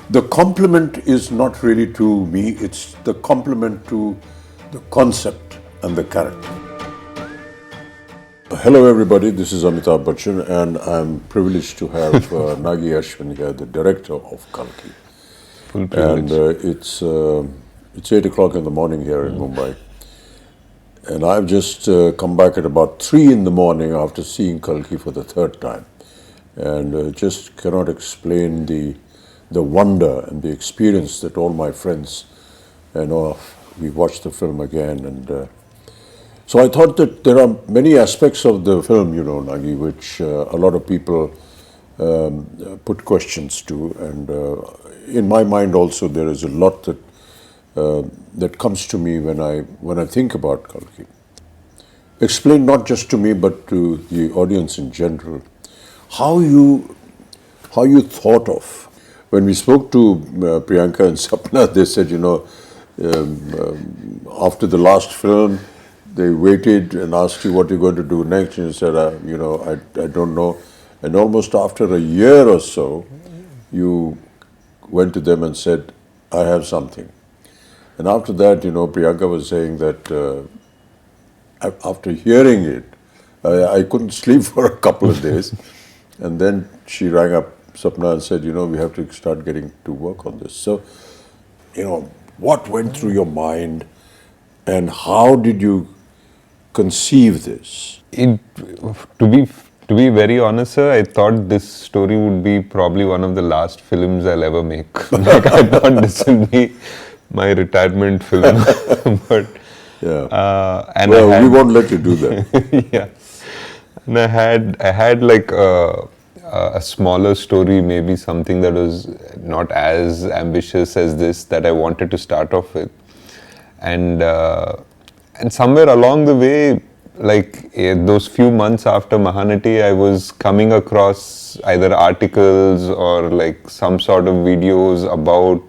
The compliment is not really to me, it's the compliment to the concept and the character. Hello everybody, this is Amitabh Bachchan and I'm privileged to have Nag Ashwin here, the director of Kalki. Full privilege. And it's 8 o'clock in the morning here in Mumbai. And I've just come back at about 3 in the morning after seeing Kalki for the third time. And just cannot explain the wonder and the experience that all my friends, we watched the film again. And so I thought that there are many aspects of the film, Nagi, which a lot of people put questions to. And in my mind also, there is a lot that comes to me when I think about Kalki. Explain not just to me, but to the audience in general, how you thought of. When we spoke to Priyanka and Sapna, they said, after the last film, they waited and asked you what you're going to do next, and you said, I don't know. And almost after a year or so, you went to them and said, I have something. And after that, Priyanka was saying that after hearing it, I couldn't sleep for a couple of days. And then she rang up Sapna and said, we have to start getting to work on this. So, what went through your mind and how did you conceive this? To be very honest, sir, I thought this story would be probably one of the last films I'll ever make. I thought this would be my retirement film. But yeah, we won't let you do that. Yeah, and I had like a smaller story, maybe something that was not as ambitious as this, that I wanted to start off with, and somewhere along the way, like those few months after Mahanati, I was coming across either articles or like some sort of videos about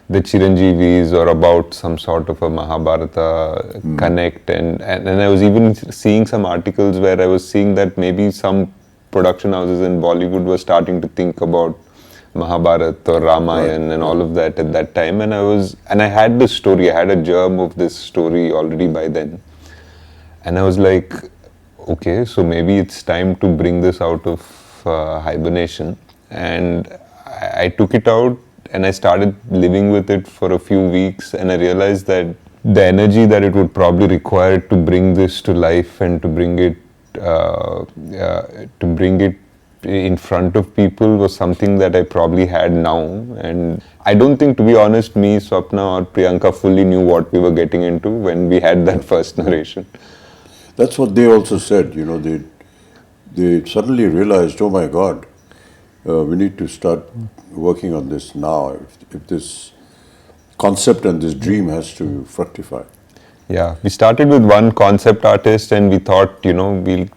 the Chiranjeevis or about some sort of a Mahabharata connect, and I was even seeing some articles where I was seeing that maybe some production houses in Bollywood were starting to think about Mahabharata or Ramayana and all of that at that time, and I had this story, I had a germ of this story already by then, and I was like, okay, so maybe it's time to bring this out of hibernation, and I took it out and I started living with it for a few weeks, and I realized that the energy that it would probably require to bring this to life and to bring it in front of people was something that I probably had now. And I don't think, to be honest, me, Swapna or Priyanka fully knew what we were getting into when we had that first narration. That's what they also said, they suddenly realized, oh my God, we need to start working on this now if this concept and this dream has to fructify. Yeah, we started with one concept artist and we thought, we'll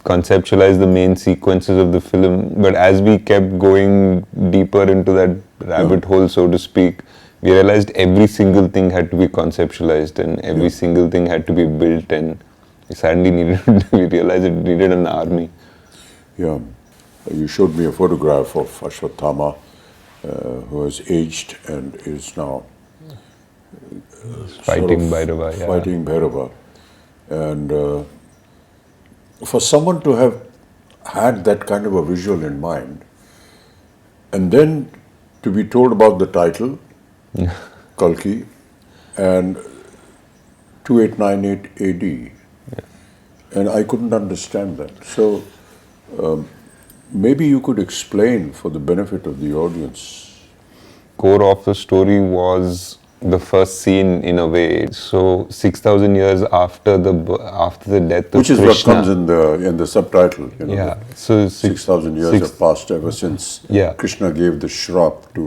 conceptualize the main sequences of the film. But as we kept going deeper into that rabbit hole, so to speak, we realized every single thing had to be conceptualized and every single thing had to be built, and we realized it needed an army. Yeah, you showed me a photograph of Ashwatthama who has aged and is now fighting Bhairava. Yeah. Fighting Bhairava. And for someone to have had that kind of a visual in mind, and then to be told about the title, Kalki, and 2898 AD, and I couldn't understand that. So maybe you could explain for the benefit of the audience. Core of the story was the first scene, in a way. So 6,000 years after the death of Krishna. Which is what comes in the subtitle. Yeah. So 6,000 years have passed ever since Krishna gave the shrap to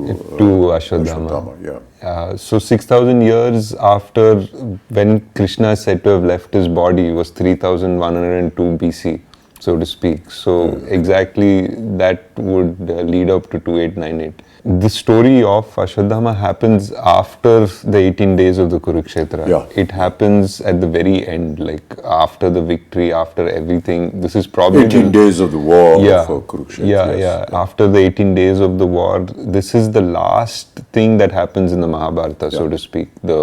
Ashwatthama. So 6,000 years after, when Krishna is said to have left his body, was 3,102 BC. so to speak. So exactly that would lead up to 2898. The story of Ashwadhama happens after the 18 days of the Kurukshetra. Yeah. It happens at the very end, like after the victory, after everything. This is probably 18 days of the war yeah, for Kurukshetra. yeah, Yes. yeah. After the 18 days of the war, this is the last thing that happens in the Mahabharata, so to speak. The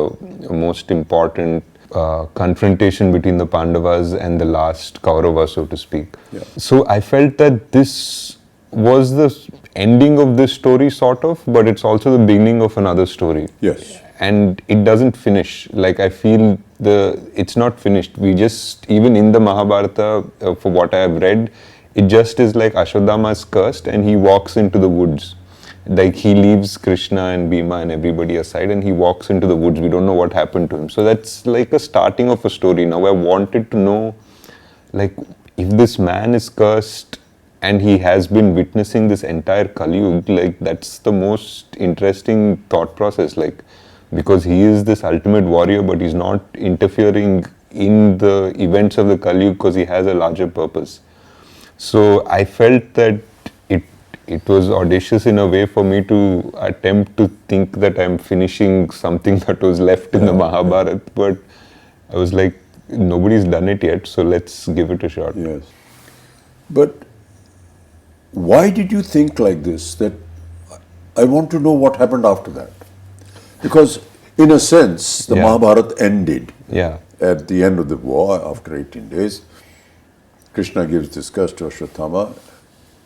most important confrontation between the Pandavas and the last Kaurava, so to speak. Yeah. So I felt that this was the ending of this story, sort of, but it's also the beginning of another story. Yes. And it doesn't finish. Like, I feel it's not finished. We just, even in the Mahabharata, for what I have read, it just is like Ashwadhama is cursed and he walks into the woods. Like, he leaves Krishna and Bhima and everybody aside and he walks into the woods. We don't know what happened to him. So that's like a starting of a story. Now I wanted to know, like, if this man is cursed and he has been witnessing this entire Kali Yuga, like, that's the most interesting thought process. Like, because he is this ultimate warrior, but he's not interfering in the events of the Kali Yuga because he has a larger purpose. So I felt that it was audacious in a way for me to attempt to think that I'm finishing something that was left in the Mahabharata, but I was like, nobody's done it yet, so let's give it a shot. Yes. But why did you think like this? That I want to know what happened after that. Because in a sense, the Mahabharata ended at the end of the war after 18 days. Krishna gives this curse to Ashwatthama,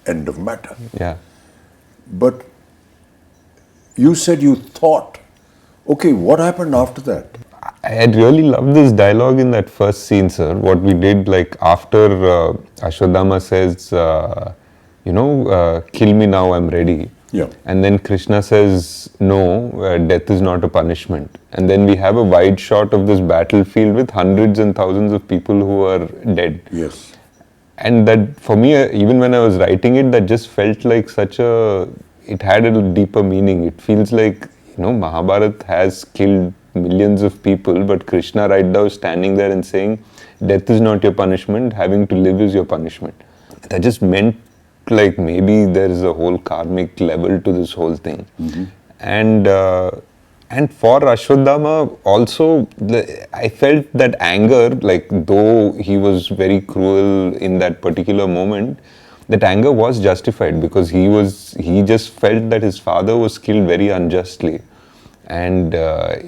end of matter. Yeah. But you said you thought, okay, what happened after that? I had really loved this dialogue in that first scene, sir. What we did, like, after Ashwadhama says, kill me now, I'm ready. Yeah. And then Krishna says, no, death is not a punishment. And then we have a wide shot of this battlefield with hundreds and thousands of people who are dead. Yes. And that, for me, even when I was writing it, that just felt like it had a deeper meaning. It feels like, Mahabharata has killed millions of people, but Krishna right now is standing there and saying, death is not your punishment, having to live is your punishment. That just meant, like, maybe there is a whole karmic level to this whole thing. Mm-hmm. And for Ashwadhama also, I felt that anger, like, though he was very cruel in that particular moment, that anger was justified because he just felt that his father was killed very unjustly. And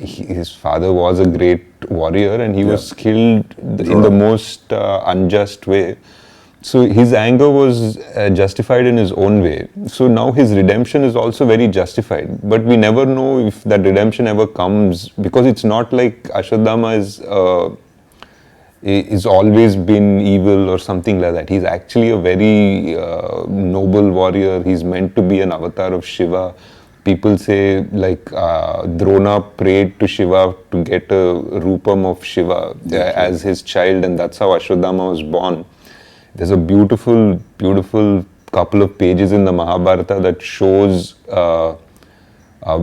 his father was a great warrior and he was killed in the most unjust way. So his anger was justified in his own way. So now his redemption is also very justified. But we never know if that redemption ever comes, because it's not like Ashwadhama is always been evil or something like that. He's actually a very noble warrior. He's meant to be an avatar of Shiva. People say, like, Drona prayed to Shiva to get a rupam of Shiva as his child, and that's how Ashwadhama was born. There's a beautiful, beautiful couple of pages in the Mahabharata that shows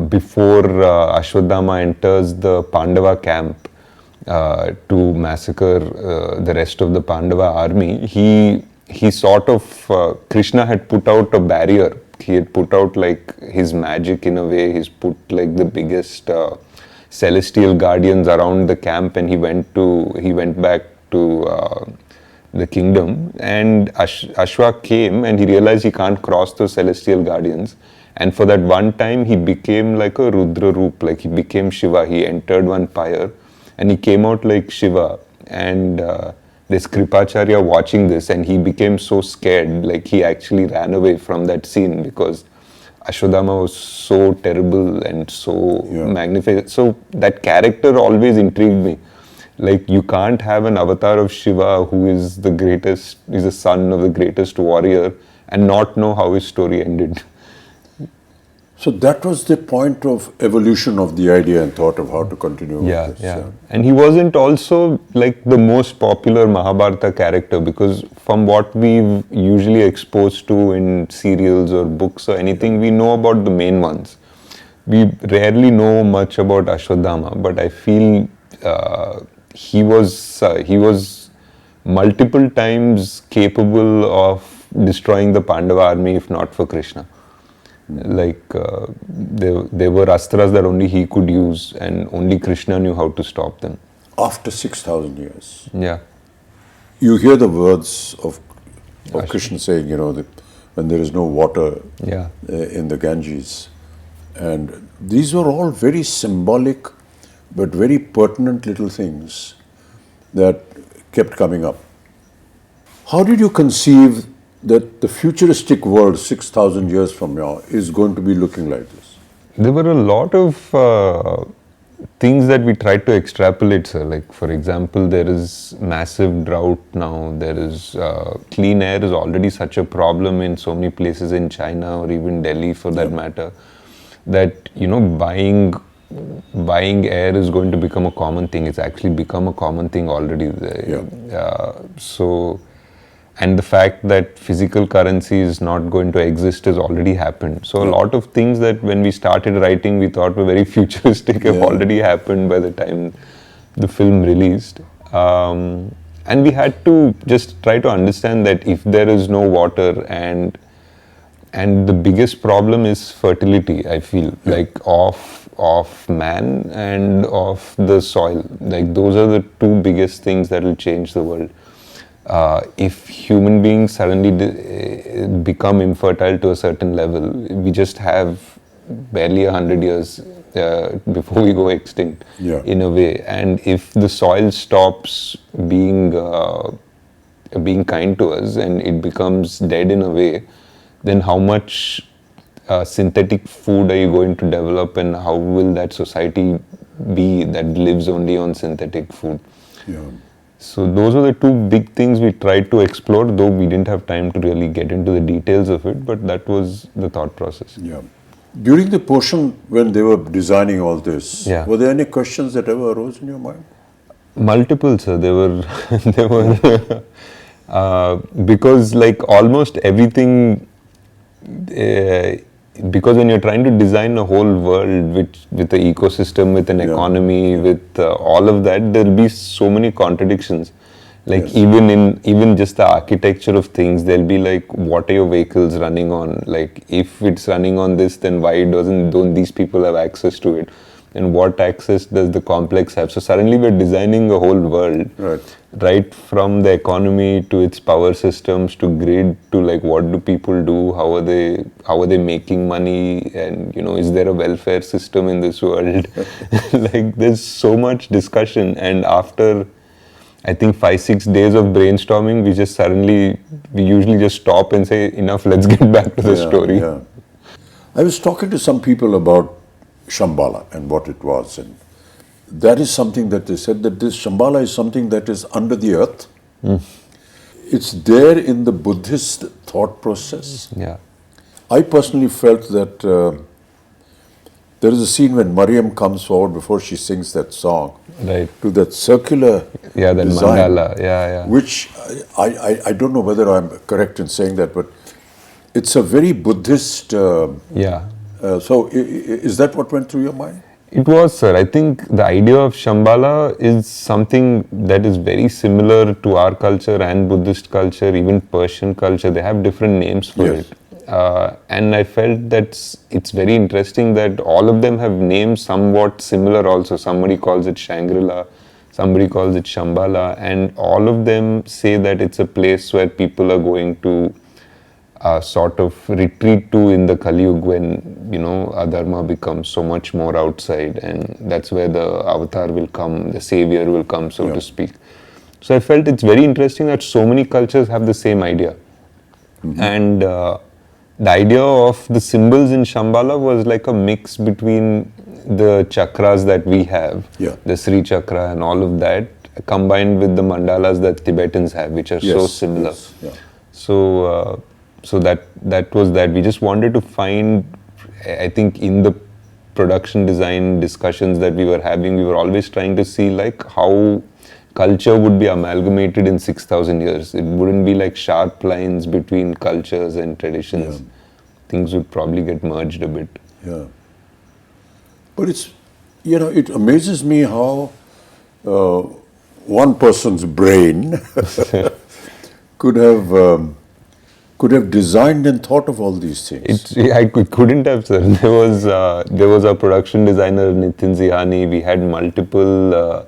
before Ashwadhama enters the Pandava camp to massacre the rest of the Pandava army. He sort of, Krishna had put out a barrier. He had put out, like, his magic in a way. He's put, like, the biggest celestial guardians around the camp, and he went back to the kingdom, and Ashwa came and he realized he can't cross those celestial guardians, and for that one time he became like a Rudra Roop, like he became Shiva. He entered one pyre and he came out like Shiva, and this Kripacharya watching this, and he became so scared, like he actually ran away from that scene because Ashwadhama was so terrible and so magnificent. So that character always intrigued me. Like, you can't have an avatar of Shiva who is the greatest, is the son of the greatest warrior, and not know how his story ended. So that was the point of evolution of the idea and thought of how to continue with this. Yeah. And he wasn't also, like, the most popular Mahabharata character, because from what we've usually exposed to in serials or books or anything, we know about the main ones. We rarely know much about Ashwadhama, but I feel he was multiple times capable of destroying the Pandava army if not for Krishna. Like there were astras that only he could use, and only Krishna knew how to stop them. After 6,000 years. Yeah. You hear the words of Ashwin. Krishna saying, that when there is no water Yeah. in the Ganges. And these were all very symbolic but very pertinent little things that kept coming up. How did you conceive that the futuristic world 6,000 years from now is going to be looking like this? There were a lot of things that we tried to extrapolate, sir. Like, for example, there is massive drought now. There is clean air is already such a problem in so many places in China or even Delhi, for that matter, that buying air is going to become a common thing. It's actually become a common thing already. And the fact that physical currency is not going to exist has already happened. So a lot of things that when we started writing we thought were very futuristic have already happened by the time the film released. And we had to just try to understand that if there is no water and the biggest problem is fertility, I feel, like of man and of the soil. Like those are the two biggest things that will change the world. If human beings suddenly become infertile to a certain level, we just have barely 100 years before we go extinct, in a way. And if the soil stops being kind to us and it becomes dead in a way, then how much synthetic food are you going to develop, and how will that society be that lives only on synthetic food? So those are the two big things we tried to explore, though we didn't have time to really get into the details of it, but that was the thought process. During the portion when they were designing all this, were there any questions that ever arose in your mind? Multiple, sir. There were because like almost everything, because when you're trying to design a whole world with an ecosystem, with an economy, with all of that, there'll be so many contradictions. Like even just the architecture of things, there'll be like, what are your vehicles running on? Like if it's running on this, then why don't these people have access to it? And what access does the complex have? So suddenly we're designing a whole world, right from the economy to its power systems to grid to like what do people do? How are they making money? And is there a welfare system in this world? Like there's so much discussion, and after I think 5-6 days of brainstorming, we usually just stop and say, enough, let's get back to the story. I was talking to some people about Shambhala and what it was, and that is something that they said, that this Shambhala is something that is under the earth. It's there in the Buddhist thought process. I personally felt that there is a scene when Mariam comes forward before she sings that song, to that circular that design, mandala, which I don't know whether I'm correct in saying that, but it's a very Buddhist. So is that what went through your mind? It was, sir. I think the idea of Shambhala is something that is very similar to our culture and Buddhist culture, even Persian culture. They have different names for it. And I felt that it's very interesting that all of them have names somewhat similar also. Somebody calls it Shangri-La, somebody calls it Shambhala, and all of them say that it's a place where people are going to sort of retreat to in the Kali Yuga, when adharma becomes so much more outside, and that's where the avatar will come, the savior will come, so to speak. So I felt it's very interesting that so many cultures have the same idea. And the idea of the symbols in Shambhala was like a mix between the chakras that we have, the Sri Chakra and all of that, combined with the mandalas that Tibetans have, which are so similar. So that was that. We just wanted to find, I think in the production design discussions that we were having, we were always trying to see like how culture would be amalgamated in 6,000 years. It wouldn't be like sharp lines between cultures and traditions. Things would probably get merged a bit. But it's, it amazes me how one person's brain could have designed and thought of all these things. Couldn't have, sir. There was a production designer, Nitin Zihani. We had multiple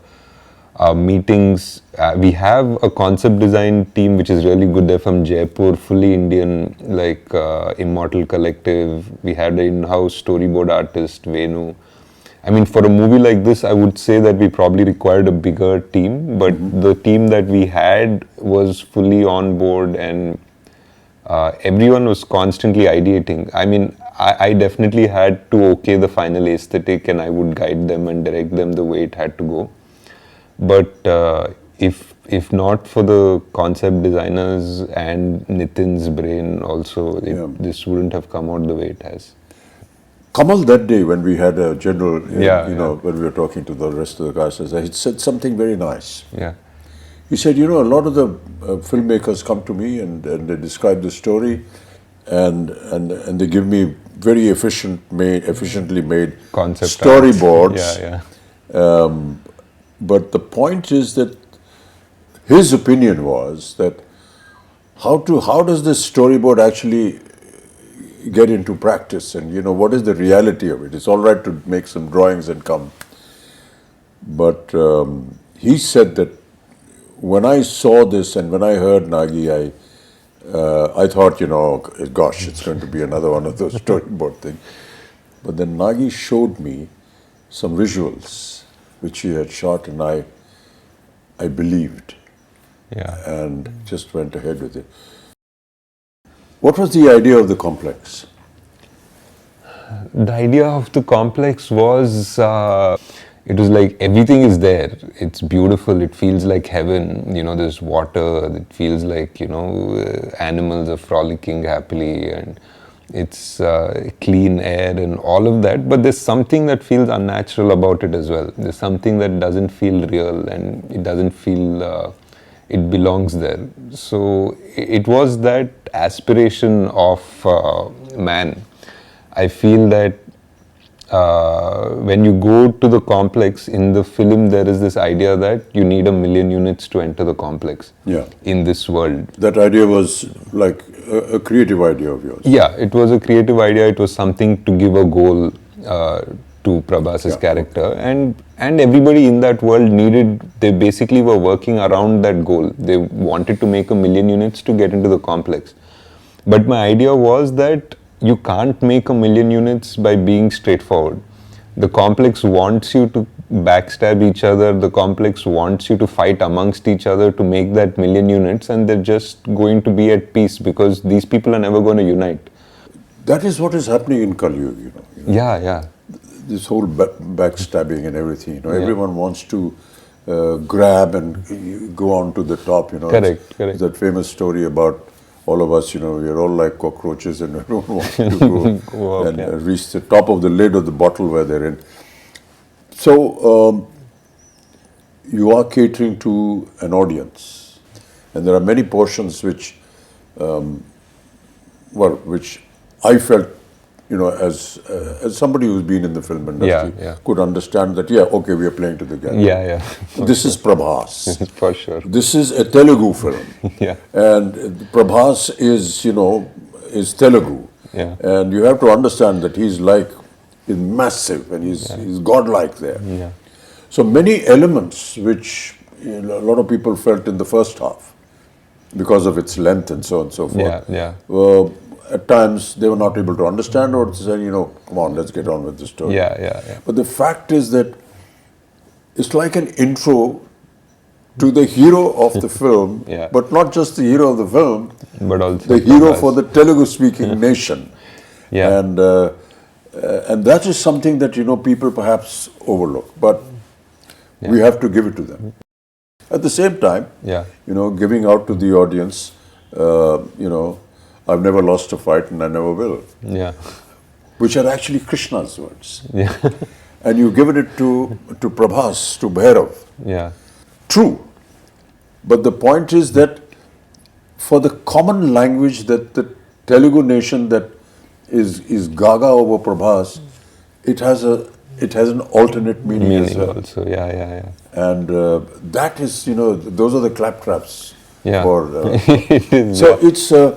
meetings. We have a concept design team which is really good. They're from Jaipur, fully Indian, like Immortal Collective. We had an in-house storyboard artist, Venu. I mean, for a movie like this, I would say that we probably required a bigger team, but the team that we had was fully on board, and everyone was constantly ideating. I mean, I definitely had to okay the final aesthetic, and I would guide them and direct them the way it had to go. But if not for the concept designers and Nitin's brain also, this wouldn't have come out the way it has. Kamal, that day when we had a general, when we were talking to the rest of the cast, he said something very nice. Yeah. He said, a lot of the filmmakers come to me and they describe the story, and they give me very efficiently made Concept storyboards. Yeah. But the point is that his opinion was that how does this storyboard actually get into practice, and what is the reality of it? It's all right to make some drawings and come, but he said that when I saw this and when I heard Nagi, I thought, gosh, it's going to be another one of those storyboard things. But then Nagi showed me some visuals which he had shot, and I believed, and just went ahead with it. What was the idea of the complex? The idea of the complex was, it was like everything is there. It's beautiful. It feels like heaven. There's water. It feels like, animals are frolicking happily, and it's clean air and all of that. But there's something that feels unnatural about it as well. There's something that doesn't feel real, and it doesn't feel it belongs there. So it was that aspiration of man. I feel that when you go to the complex in the film, there is this idea that you need 1 million units to enter the complex in this world. That idea was like a creative idea of yours? Yeah, it was a creative idea. It was something to give a goal to Prabhas's character, and everybody in that world they basically were working around that goal. They wanted to make 1 million units to get into the complex. But my idea was that you can't make 1 million units by being straightforward. The complex wants you to backstab each other. The complex wants you to fight amongst each other to make that 1 million units, and they're just going to be at peace because these people are never going to unite. That is what is happening in Kalki, Yeah. This whole backstabbing and everything, everyone wants to grab and go on to the top, Correct. That famous story about all of us, we're all like cockroaches and we don't want to go up, and reach the top of the lid of the bottle where they're in. So you are catering to an audience, and there are many portions which I felt, as somebody who's been in the film industry, could understand that, okay, we are playing to the game. Yeah. This is Prabhas. For sure. This is a Telugu film. And Prabhas is Telugu. And you have to understand that he's massive, and he's godlike there. So many elements which a lot of people felt in the first half, because of its length and so on and so forth. At times they were not able to understand, or say, come on, let's get on with the story. But the fact is that it's like an intro to the hero of the film, but not just the hero of the film, but also the hero for the Telugu-speaking nation. And that is something that, people perhaps overlook, but we have to give it to them. At the same time, giving out to the audience, I've never lost a fight and I never will. Which are actually Krishna's words. And you've given it to Prabhas, to Bhairav. True. But the point is that for the common language that the Telugu nation that is gaga over Prabhas, it has it has an alternate meaning as Meaning well. also, yeah. And that is, those are the claptraps. Yeah. For It is, so yeah.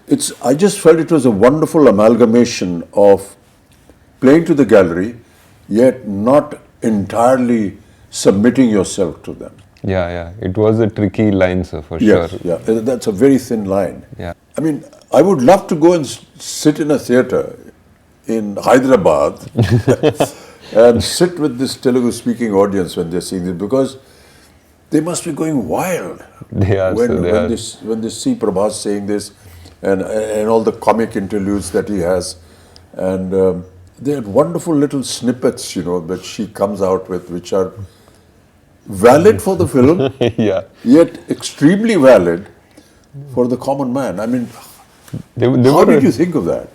it's. I just felt it was a wonderful amalgamation of playing to the gallery, yet not entirely submitting yourself to them. Yeah. It was a tricky line, sir, for Yes, sure. yeah, that's a very thin line. Yeah. I mean, I would love to go and sit in a theatre in Hyderabad and sit with this Telugu-speaking audience when they're seeing this, because they must be going wild They are, when sir, they when are. they see Prabhas saying this, and all the comic interludes that he has, and they had wonderful little snippets, that she comes out with, which are valid for the film, Yeah. yet extremely valid for the common man. I mean, They how were, did you think of that?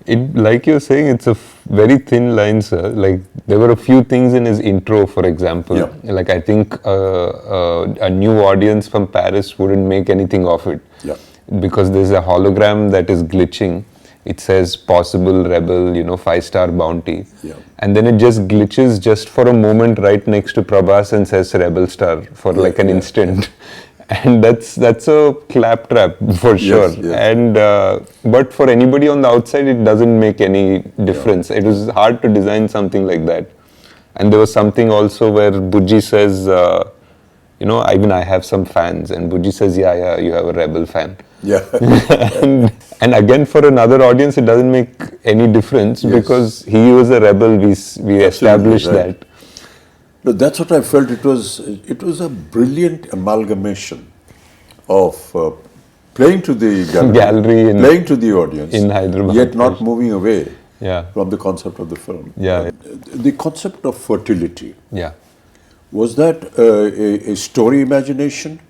like you're saying, it's a very thin line, sir. Like, there were a few things in his intro, for example. Yeah. Like, I think a new audience from Paris wouldn't make anything of it. Yeah. Because there's a hologram that is glitching. It says possible rebel, 5-star bounty. Yeah. And then it just glitches just for a moment right next to Prabhas and says rebel star for like an instant. And that's a claptrap for sure. yes. And but for anybody on the outside, it doesn't make any difference. It was hard to design something like that. And there was something also where Bujji says, even I have some fans, and Bujji says, yeah, you have a rebel fan. Yeah. and again, for another audience, it doesn't make any difference because he was a rebel. We established right. that. No, that's what I felt. It was a brilliant amalgamation of playing to the gallery playing to the audience in Hyderabad, yet not moving away from the concept of the film. Yeah. The concept of fertility. Yeah. Was that a story imagination,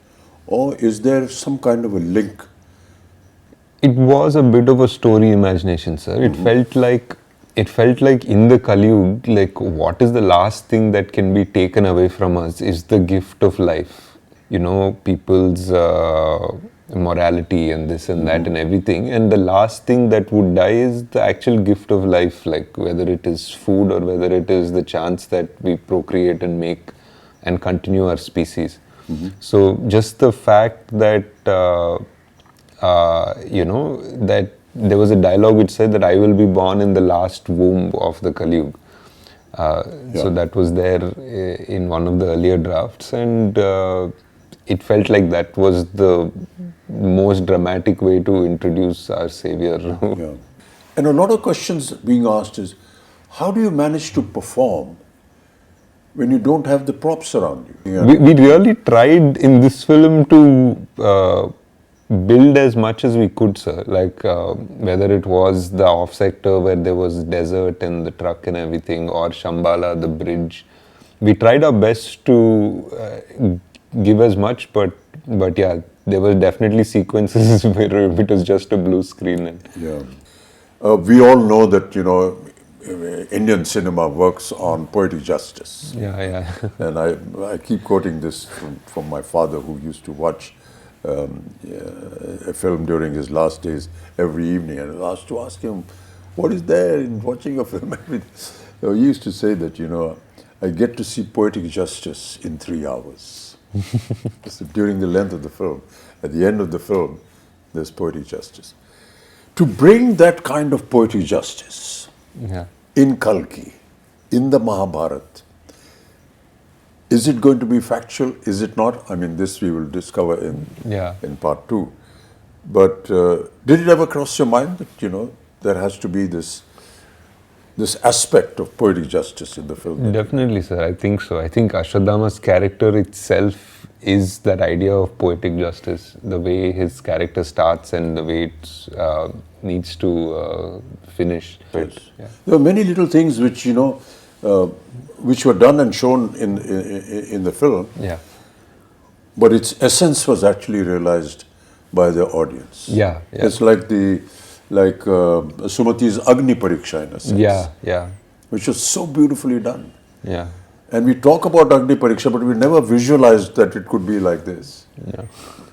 or is there some kind of a link? It was a bit of a story imagination, sir. It felt like in the Kali Yuga, like what is the last thing that can be taken away from us is the gift of life. People's morality and this and that and everything. And the last thing that would die is the actual gift of life, like whether it is food or whether it is the chance that we procreate and make and continue our species. So just the fact that that there was a dialogue which said that I will be born in the last womb of the Kali Yuga. So that was there in one of the earlier drafts, and it felt like that was the most dramatic way to introduce our savior. Yeah. And a lot of questions being asked is, how do you manage to perform when you don't have the props around you? Yeah. We really tried in this film to build as much as we could, sir. Like whether it was the off sector where there was desert and the truck and everything, or Shambhala, the bridge. We tried our best to give as much, but yeah, there were definitely sequences where it was just a blue screen. And we all know that Indian cinema works on poetic justice. Yeah. And I keep quoting this from my father, who used to watch a film during his last days every evening, and I was to ask him, what is there in watching a film? So he used to say that, I get to see poetic justice in 3 hours. So during the length of the film, at the end of the film, there's poetic justice. To bring that kind of poetic justice in Kalki, in the Mahabharata, is it going to be factual? Is it not? I mean, this we will discover in part 2. But did it ever cross your mind that, there has to be this aspect of poetic justice in the film? Definitely, sir. I think so. I think Ashwadhama's character itself is that idea of poetic justice. The way his character starts and the way it needs to finish. Yes. Yeah. There are many little things which, which were done and shown in the film. Yeah. But its essence was actually realized by the audience. Yeah. It's like Sumati's Agni Pariksha, in a sense. Yeah. Which was so beautifully done. Yeah. And we talk about Agni Pariksha, but we never visualized that it could be like this. Yeah.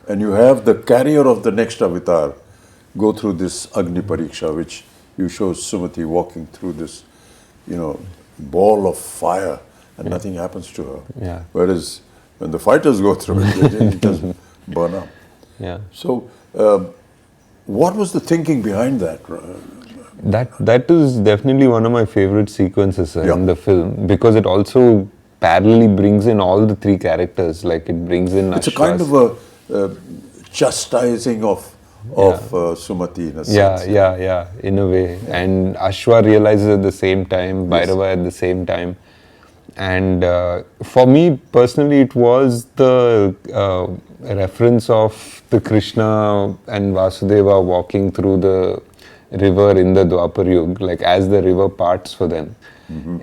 And you have the carrier of the next avatar go through this Agni Pariksha, which you show Sumati walking through this, ball of fire and nothing happens to her. Yeah. Whereas when the fighters go through it, they just burn up. Yeah. So, what was the thinking behind that? That is definitely one of my favorite sequences Yeah. in the film, because it also parallelly brings in all the three characters. Like it brings in It's a kind of a chastising of Sumati in a sense. yeah, in a way. And Ashwa realizes at the same time, Bhairava at the same time. And for me personally, it was the reference of the Krishna and Vasudeva walking through the river in the Dwapar Yuga, like as the river parts for them.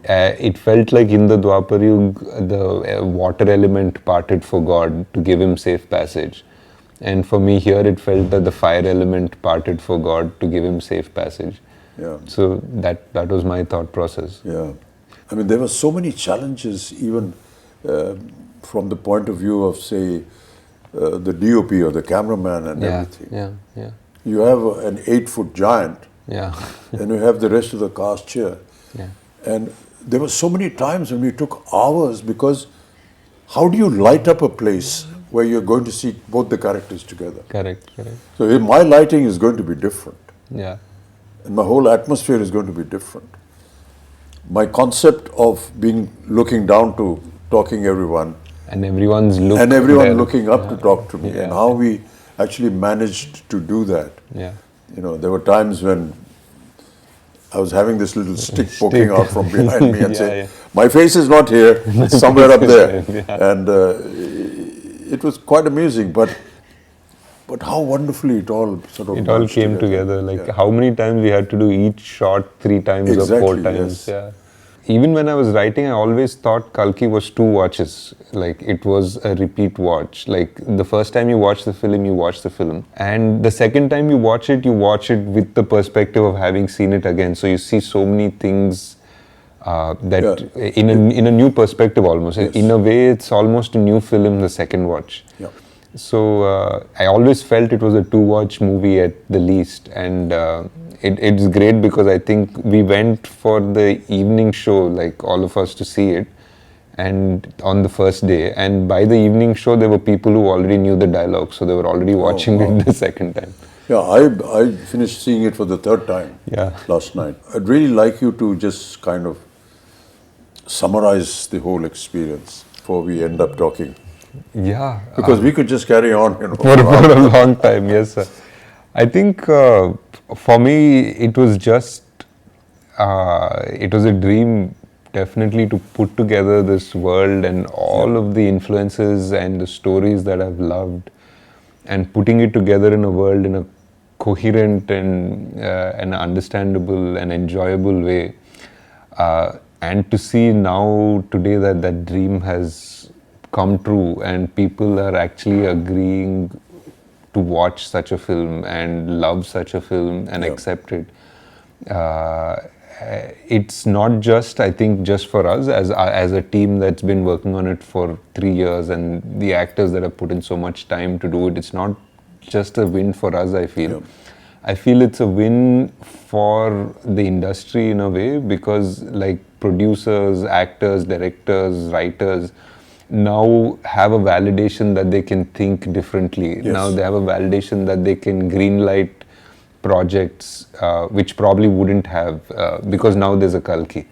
It felt like in the Dwapar Yuga, the water element parted for God to give him safe passage. And for me here, it felt that the fire element parted for God to give him safe passage. Yeah. So that was my thought process. Yeah. I mean, there were so many challenges, even from the point of view of, say, the DOP or the cameraman and everything. Yeah. You have an 8-foot giant, Yeah. and you have the rest of the cast here. Yeah. And there were so many times when we took hours, because how do you light up a place where you're going to see both the characters together? Correct. So my lighting is going to be different, Yeah. and my whole atmosphere is going to be different. My concept of looking down to talking everyone, And everyone's look. and everyone there. looking up to talk to me, Yeah. and how we actually managed to do that. Yeah. You know, there were times when I was having this little stick poking out from behind me and saying, my face is not here, it's somewhere up there. Yeah. And it was quite amusing, but how wonderfully it all sort of It all merged came together. Like Yeah. how many times we had to do each shot 3 times or 4 Exactly, times. yes. Yeah. Even when I was writing, I always thought Kalki was 2 watches. Like it was a repeat watch. Like the first time you watch the film, you watch the film. And the second time you watch it with the perspective of having seen it again. So you see so many things that in a new perspective almost. Yes. In a way, it's almost a new film the second watch. Yeah. So I always felt it was a 2-watch movie at the least, and it's great because I think we went for the evening show, like all of us, to see it, and on the first day, and by the evening show there were people who already knew the dialogue, so they were already watching it the second time. Yeah, I finished seeing it for the 3rd time last night. I'd really like you to just kind of summarize the whole experience before we end up talking. Yeah. Because we could just carry on, you know. For a long time, yes, sir. I think for me, it was just, it was a dream definitely to put together this world and all of the influences and the stories that I've loved, and putting it together in a world in a coherent and an understandable and enjoyable way. And to see now today that that dream has come true and people are actually agreeing to watch such a film and love such a film and accept it. It's not just, I think, just for us as a team that's been working on it for 3 years, and the actors that have put in so much time to do it. It's not just a win for us, I feel. I feel it's a win for the industry in a way, because like producers, actors, directors, writers now have a validation that they can think differently. Yes. Now they have a validation that they can greenlight projects which probably wouldn't have, because now there's a Kalki.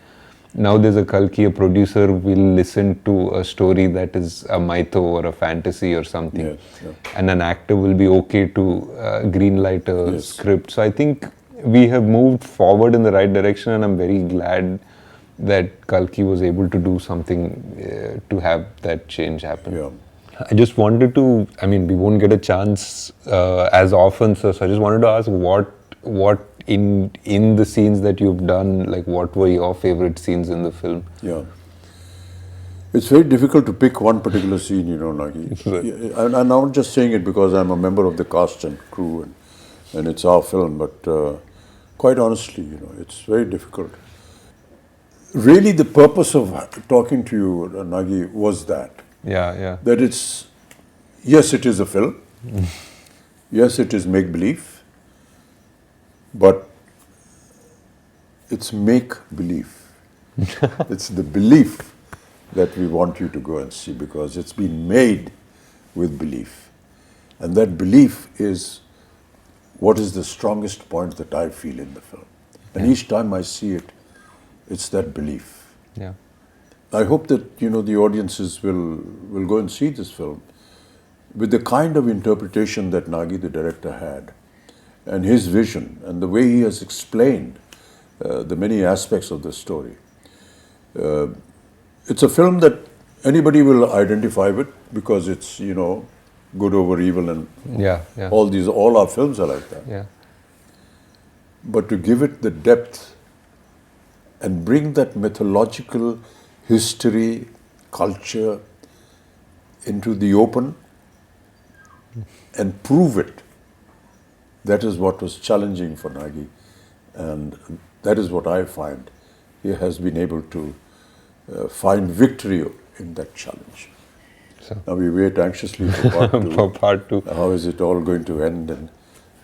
Now there's a Kalki, a producer will listen to a story that is a mytho or a fantasy or something, and an actor will be okay to greenlight a script. So I think we have moved forward in the right direction, and I'm very glad that Kalki was able to do something to have that change happen. Yeah. I just wanted to, I mean, we won't get a chance as often, so I just wanted to ask what in the scenes that you've done, like what were your favorite scenes in the film? Yeah. It's very difficult to pick one particular scene, you know, Nagi. Right. And I'm not just saying it because I'm a member of the cast and crew and it's our film, but quite honestly, you know, it's very difficult. Really, the purpose of talking to you, Nagi, was that. Yeah. That it's, yes, it is a film. Yes, it is make-believe. But it's make-believe. It's the belief that we want you to go and see, because it's been made with belief. And that belief is what is the strongest point that I feel in the film. And each time I see it, it's that belief. Yeah. I hope that, the audiences will go and see this film with the kind of interpretation that Nagi, the director, had, and his vision, and the way he has explained the many aspects of the story. It's a film that anybody will identify with, because it's, good over evil, and Yeah. Yeah. all our films are like that. Yeah. But to give it the depth and bring that mythological history, culture into the open and prove it, that is what was challenging for Nagi. And that is what I find. He has been able to find victory in that challenge. So, Now we wait anxiously for part two. for part 2. How is it all going to end?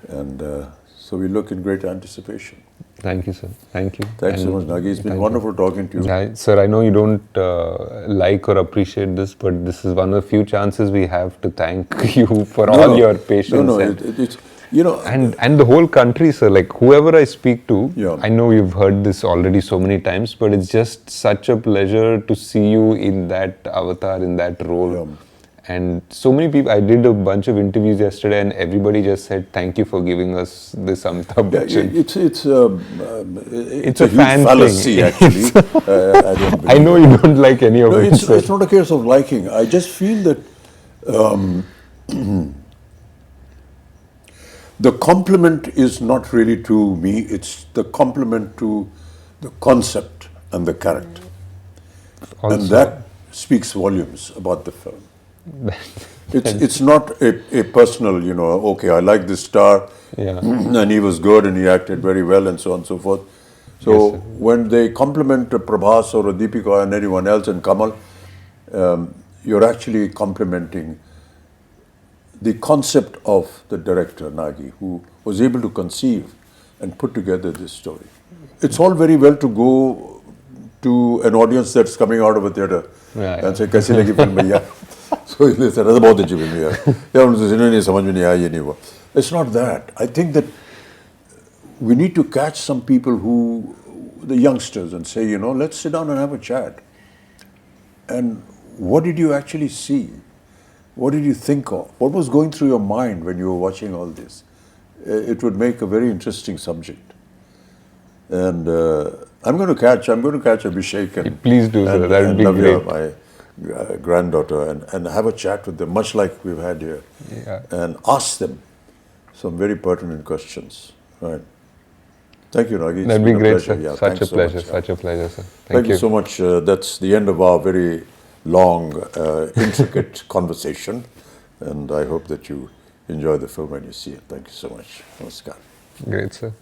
And so we look in great anticipation. Thank you, sir. Thank you. Thanks so much, Nagi. It's been wonderful talking to you. Yeah, sir, I know you don't like or appreciate this, but this is one of the few chances we have to thank you for all your patience. No, and, it's, and the whole country, sir, like whoever I speak to, Yeah. I know you've heard this already so many times, but it's just such a pleasure to see you in that avatar, in that role. Yeah. And so many people, I did a bunch of interviews yesterday, and everybody just said, thank you for giving us this Amitabh Bachchan. it's a a huge fan fallacy, thing. actually. I don't believe I know you don't like any of No, it, sir. it's not a case of liking. I just feel that the compliment is not really to me, it's the compliment to the concept and the character. Also, And that speaks volumes about the film. It's not a personal, okay, I like this star, Yeah. and he was good and he acted very well and so on and so forth. So Yes, sir. when they compliment a Prabhas or a Deepika and anyone else and Kamal, you're actually complimenting the concept of the director, Nagi, who was able to conceive and put together this story. It's all very well to go to an audience that's coming out of a theatre Yeah, and say, "Kaisi lagi film bhaiya?" So they said, "That's बहुत अच्छी film है." Yeah, उनको नहीं समझ में नहीं आया, ये नहीं हुआ. It's not that. I think that we need to catch some people the youngsters, and say, let's sit down and have a chat. And what did you actually see? What did you think of? What was going through your mind when you were watching all this? It would make a very interesting subject. And I'm going to catch Abhishek and Please do, sir. That would be Navya, great. my granddaughter, and have a chat with them, much like we've had here, Yeah. and ask them some very pertinent questions. Right. Thank you, Nagi. It's That'd be been a great, pleasure. sir. Yeah, Such thanks a so pleasure. much. Such a pleasure, sir. Thank you so much. That's the end of our very long, intricate conversation. And I hope that you enjoy the film when you see it. Thank you so much. Namaskar. Great, sir.